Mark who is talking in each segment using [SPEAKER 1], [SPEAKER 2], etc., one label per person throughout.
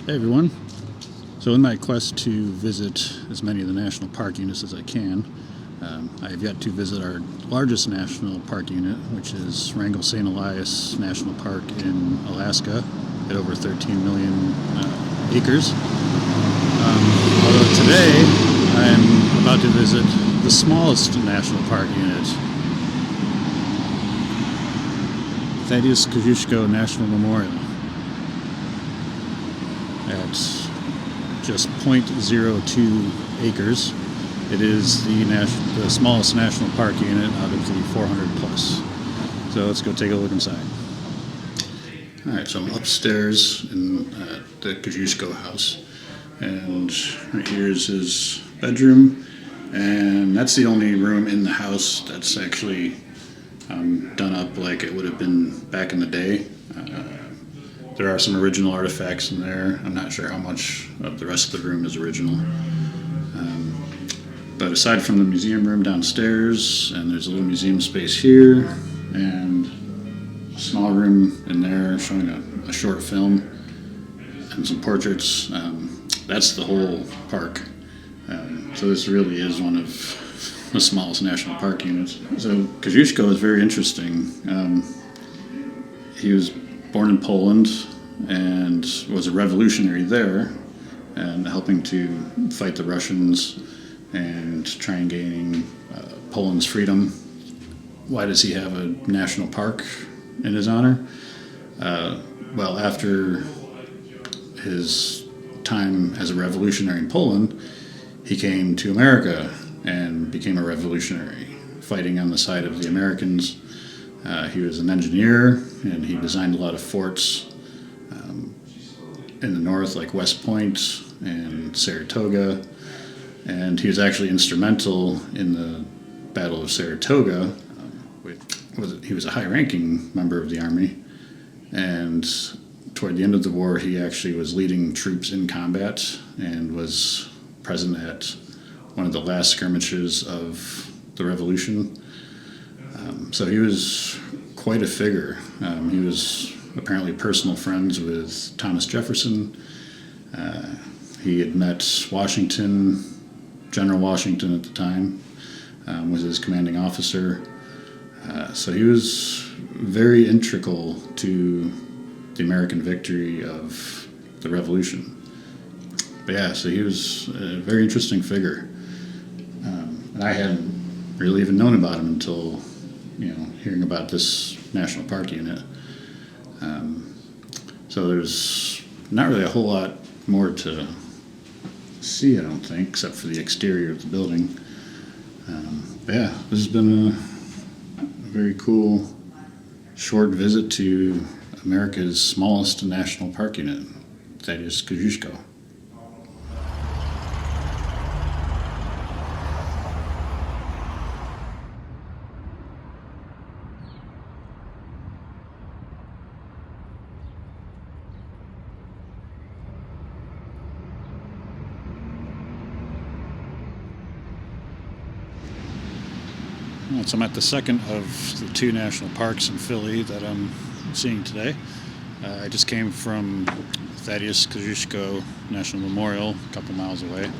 [SPEAKER 1] Hey everyone. So in my quest to visit as many of the national park units as I can, I have yet to visit our largest national park unit, which is Wrangell St. Elias National Park in Alaska at over 13 million acres. Although today I'm about to visit the smallest national park unit, Thaddeus Kosciuszko National Memorial, at just 0.02 acres. It is the smallest national park unit out of the 400 plus. So let's go take a look inside. Alright, so I'm upstairs in the Kosciusko house, and right here is his bedroom, and that's the only room in the house that's actually done up like it would have been back in the day. There are some original artifacts in there. I'm not sure how much of the rest of the room is original. But aside from the museum room downstairs, and there's a little museum space here, and a small room in there showing a short film and some portraits, that's the whole park. So this really is one of the smallest national park units. So Kosciuszko is very interesting. He was born in Poland and was a revolutionary there, and helping to fight the Russians and try and gaining Poland's freedom. Why does he have a national park in his honor? Well, after his time as a revolutionary in Poland, he came to America and became a revolutionary, fighting on the side of the Americans. He was an engineer, and he designed a lot of forts in the north, like West Point and Saratoga. And he was actually instrumental in the Battle of Saratoga. He was a high-ranking member of the army, and toward the end of the war, he actually was leading troops in combat and was present at one of the last skirmishes of the Revolution. So he was quite a figure. He was apparently personal friends with Thomas Jefferson. He had met Washington. General Washington at the time was his commanding officer. So he was very integral to the American victory of the Revolution. But yeah, so he was a very interesting figure. And I hadn't really even known about him until, hearing about this national park unit. So there's not really a whole lot more to see, I don't think, except for the exterior of the building. But yeah, this has been a very cool short visit to America's smallest national park unit, Thaddeus Kosciuszko. So I'm at the second of the two national parks in Philly that I'm seeing today. I just came from Thaddeus Kosciuszko National Memorial, a couple miles away,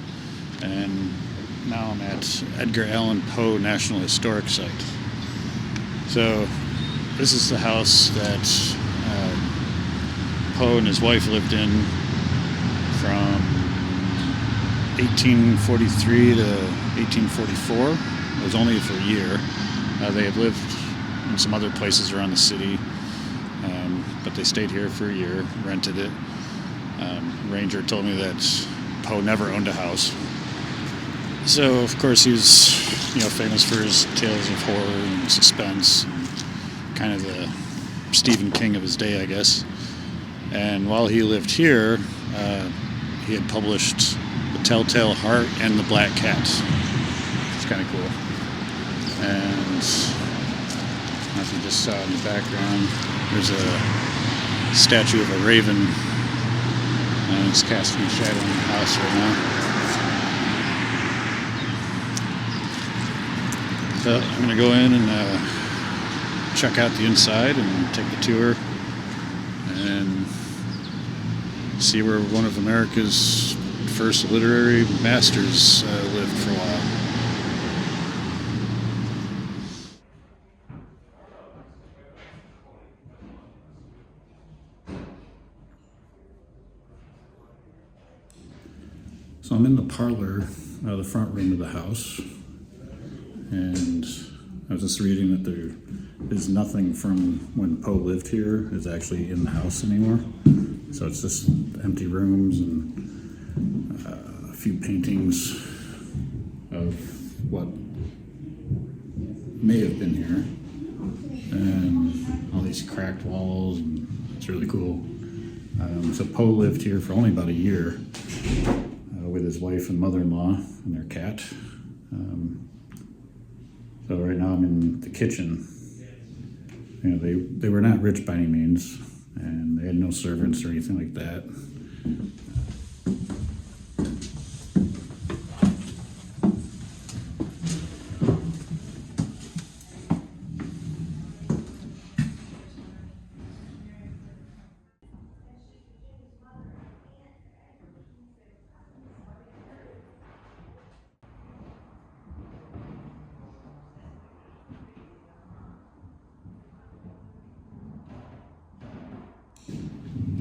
[SPEAKER 1] and now I'm at Edgar Allan Poe National Historic Site. So this is the house that Poe and his wife lived in from 1843 to 1844. It was only for a year. They had lived in some other places around the city, but they stayed here for a year, rented it. Ranger told me that Poe never owned a house. So, of course, he was, famous for his tales of horror and suspense, and kind of the Stephen King of his day, I guess. And while he lived here, he had published The Telltale Heart and The Black Cat. It's kind of cool. And as you just saw in the background, there's a statue of a raven, and it's casting a shadow in the house right now. So I'm going to go in and check out the inside and take the tour, and See where one of America's first literary masters lived for a while. So I'm in the parlor, the front room of the house, and I was just reading that there is nothing from when Poe lived here is actually in the house anymore. So it's just empty rooms and a few paintings of what may have been here, and all these cracked walls, and it's really cool. So Poe lived here for only about a year with his wife and mother-in-law and their cat. So right now I'm in the kitchen. You know, they were not rich by any means, and they had no servants or anything like that.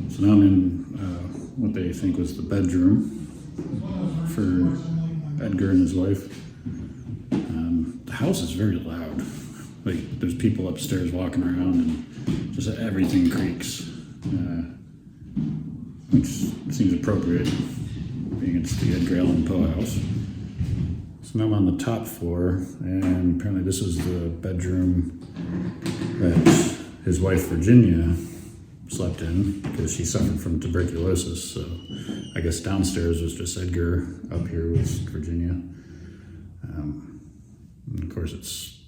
[SPEAKER 1] So now I'm in what they think was the bedroom for Edgar and his wife. The house is very loud. Like, there's people upstairs walking around, and just everything creaks, which seems appropriate, being it's the Edgar Allan Poe house. So now I'm on the top floor, and apparently this is the bedroom that his wife Virginia slept in because she suffered from tuberculosis. So I guess downstairs was just Edgar, up here was Virginia. And of course,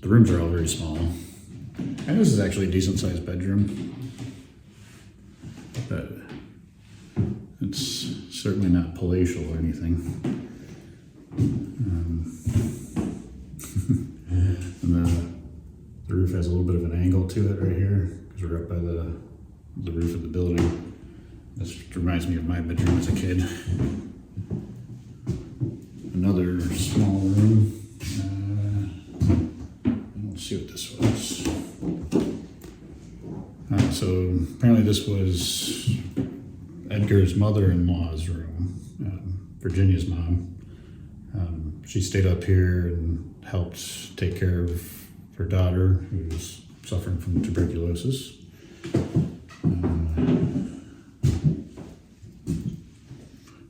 [SPEAKER 1] the rooms are all very small. And this is actually a decent sized bedroom, but it's certainly not palatial or anything. And the roof has a little bit of an angle to it right here because we're up by the roof of the building. This reminds me of my bedroom as a kid. Another small room. Let's see what this was. So apparently this was Edgar's mother-in-law's room, Virginia's mom. She stayed up here and helped take care of her daughter who was suffering from tuberculosis.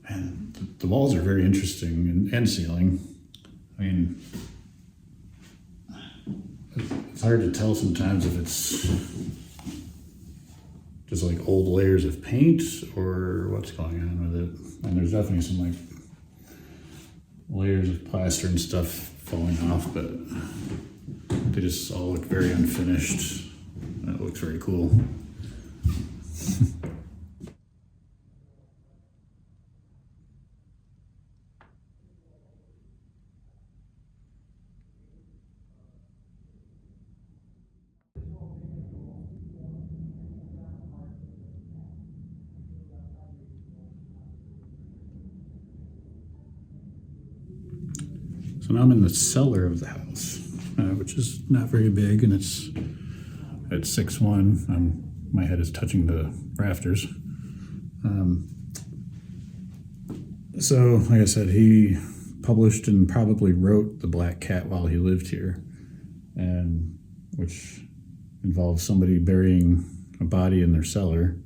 [SPEAKER 1] And the walls are very interesting, and ceiling. I mean, it's hard to tell sometimes if it's just like old layers of paint or what's going on with it. And there's definitely some like layers of plaster and stuff falling off, but they just all look very unfinished. It looks very cool. So now I'm in the cellar of the house, which is not very big, and it's at 6'1". My head is touching the rafters. So, like I said, he published and probably wrote The Black Cat while he lived here, and which involves somebody burying a body in their cellar.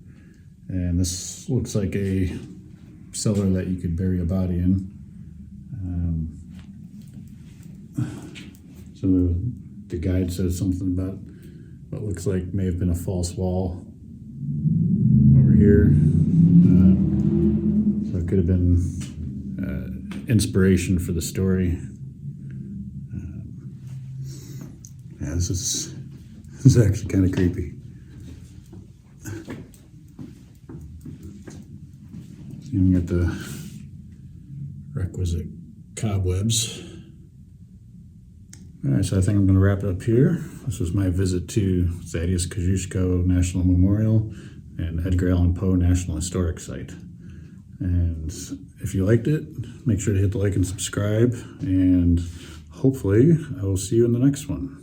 [SPEAKER 1] And this looks like a cellar that you could bury a body in. So the guide says something about what looks like may have been a false wall over here. So it could have been inspiration for the story. Yeah, this is actually kind of creepy. Even got the requisite cobwebs. All right, so I think I'm going to wrap it up here. This was my visit to Thaddeus Kosciuszko National Memorial and Edgar Allan Poe National Historic Site. And if you liked it, make sure to hit the like and subscribe, and hopefully I will see you in the next one.